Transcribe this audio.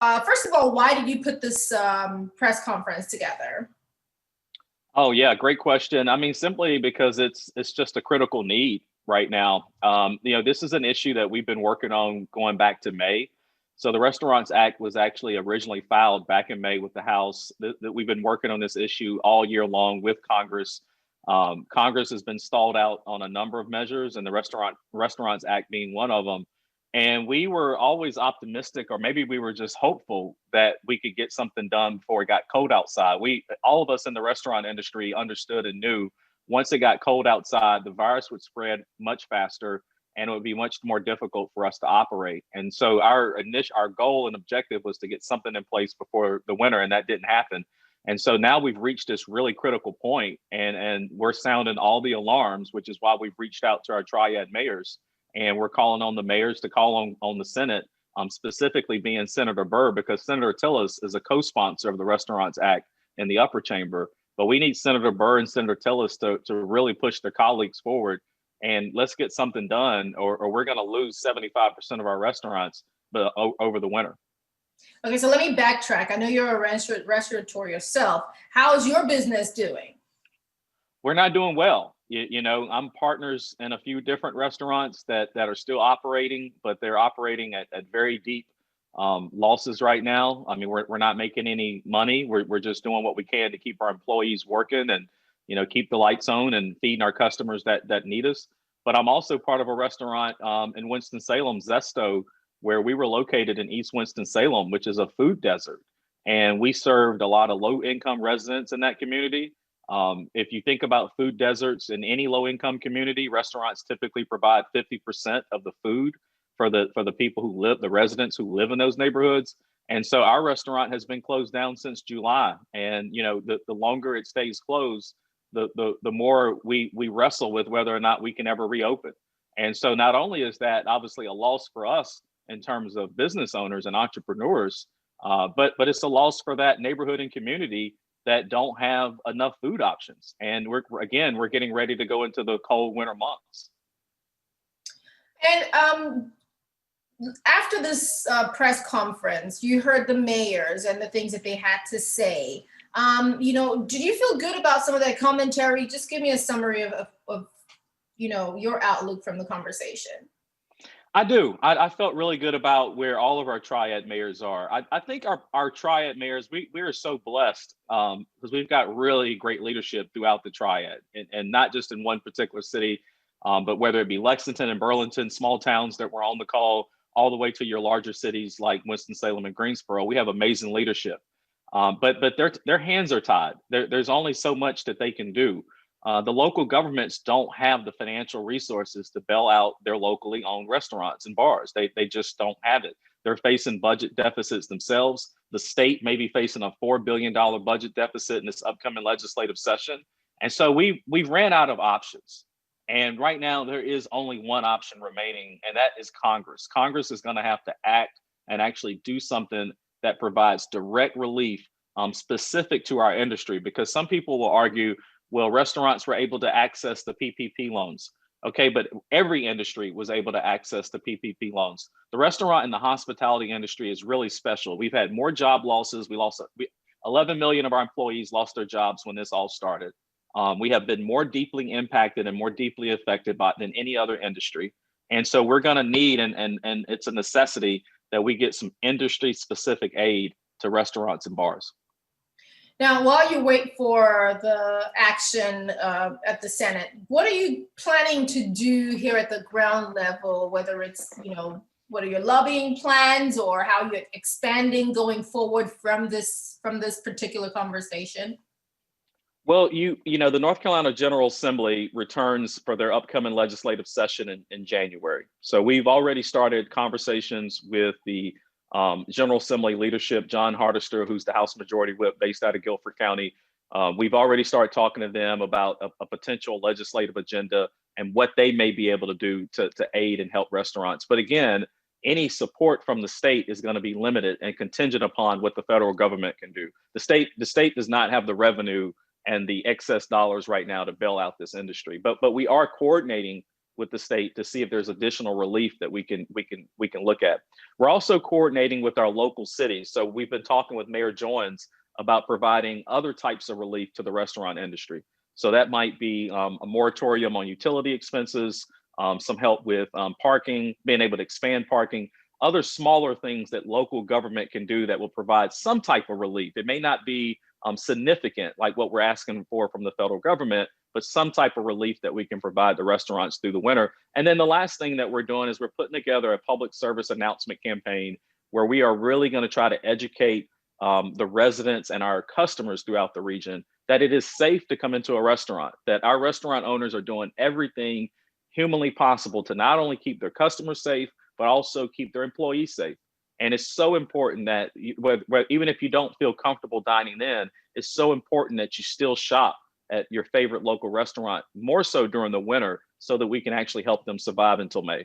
First of all, why did you put this press conference together? Oh yeah, great question. I mean, simply because it's just a critical need right now. This is an issue that we've been working on going back to May. So the Restaurants Act was actually originally filed back in May with the House. That we've been working on this issue all year long with Congress. Congress has been stalled out on a number of measures, and the Restaurants Act being one of them. And we were always optimistic, or maybe we were just hopeful that we could get something done before it got cold outside. All of us in the restaurant industry understood and knew once it got cold outside, the virus would spread much faster and it would be much more difficult for us to operate. And so our goal and objective was to get something in place before the winter, and that didn't happen. And so now we've reached this really critical point, and we're sounding all the alarms, which is why we've reached out to our Triad Mayors, and we're calling on the mayors to call on the Senate, specifically being Senator Burr, because Senator Tillis is a co-sponsor of the Restaurants Act in the upper chamber. But we need Senator Burr and Senator Tillis to really push their colleagues forward, and let's get something done, or we're going to lose 75% of our restaurants over the winter. Okay, so let me backtrack. I know you're a restaurateur yourself. How is your business doing? We're not doing well. I'm partners in a few different restaurants that are still operating, but they're operating at very deep losses right now. I mean, we're not making any money. We're just doing what we can to keep our employees working and, keep the lights on and feeding our customers that need us. But I'm also part of a restaurant in Winston-Salem, Zesto, where we were located in East Winston-Salem, which is a food desert. And we served a lot of low-income residents in that community. If you think about food deserts in any low-income community, restaurants typically provide 50% of the food for the people who live, the residents who live in those neighborhoods. And so our restaurant has been closed down since July. And the longer it stays closed, the more we wrestle with whether or not we can ever reopen. And so not only is that obviously a loss for us in terms of business owners and entrepreneurs, but it's a loss for that neighborhood and community that don't have enough food options. And we're getting ready to go into the cold winter months. And after this press conference, you heard the mayors and the things that they had to say. Did you feel good about some of that commentary? Just give me a summary of your outlook from the conversation. I do. I felt really good about where all of our Triad Mayors are. I think our Triad Mayors, we are so blessed because we've got really great leadership throughout the Triad, and not just in one particular city, but whether it be Lexington and Burlington, small towns that were on the call, all the way to your larger cities like Winston-Salem and Greensboro. We have amazing leadership, but their hands are tied. There's only so much that they can do. The local governments don't have the financial resources to bail out their locally owned restaurants and bars. They just don't have it. They're facing budget deficits themselves. The state may be facing a $4 billion budget deficit in this upcoming legislative session. And so we've ran out of options. And right now there is only one option remaining, and that is Congress. Congress is going to have to act and actually do something that provides direct relief specific to our industry, because some people will argue, well, restaurants were able to access the PPP loans. Okay, but every industry was able to access the PPP loans. The restaurant and the hospitality industry is really special. We've had more job losses. 11 million of our employees lost their jobs when this all started. We have been more deeply impacted and more deeply affected than any other industry. And so we're going to need, and it's a necessity, that we get some industry specific aid to restaurants and bars. Now, while you wait for the action at the Senate, what are you planning to do here at the ground level, whether it's, what are your lobbying plans or how you're expanding going forward from this particular conversation? Well, the North Carolina General Assembly returns for their upcoming legislative session in January. So we've already started conversations with the General Assembly leadership, John Hardister, who's the House Majority Whip based out of Guilford County. We've already started talking to them about a potential legislative agenda and what they may be able to do to aid and help restaurants. But again, any support from the state is going to be limited and contingent upon what the federal government can do. The state does not have the revenue and the excess dollars right now to bail out this industry. But we are coordinating with the state to see if there's additional relief that we can look at. We're also coordinating with our local cities. So we've been talking with Mayor Joins about providing other types of relief to the restaurant industry. So that might be a moratorium on utility expenses, some help with parking, being able to expand parking, other smaller things that local government can do that will provide some type of relief. It may not be significant like what we're asking for from the federal government, but some type of relief that we can provide the restaurants through the winter. And then the last thing that we're doing is we're putting together a public service announcement campaign where we are really going to try to educate the residents and our customers throughout the region that it is safe to come into a restaurant, that our restaurant owners are doing everything humanly possible to not only keep their customers safe, but also keep their employees safe. And it's so important that even if you don't feel comfortable dining in, it's so important that you still shop at your favorite local restaurant, more so during the winter, so that we can actually help them survive until May.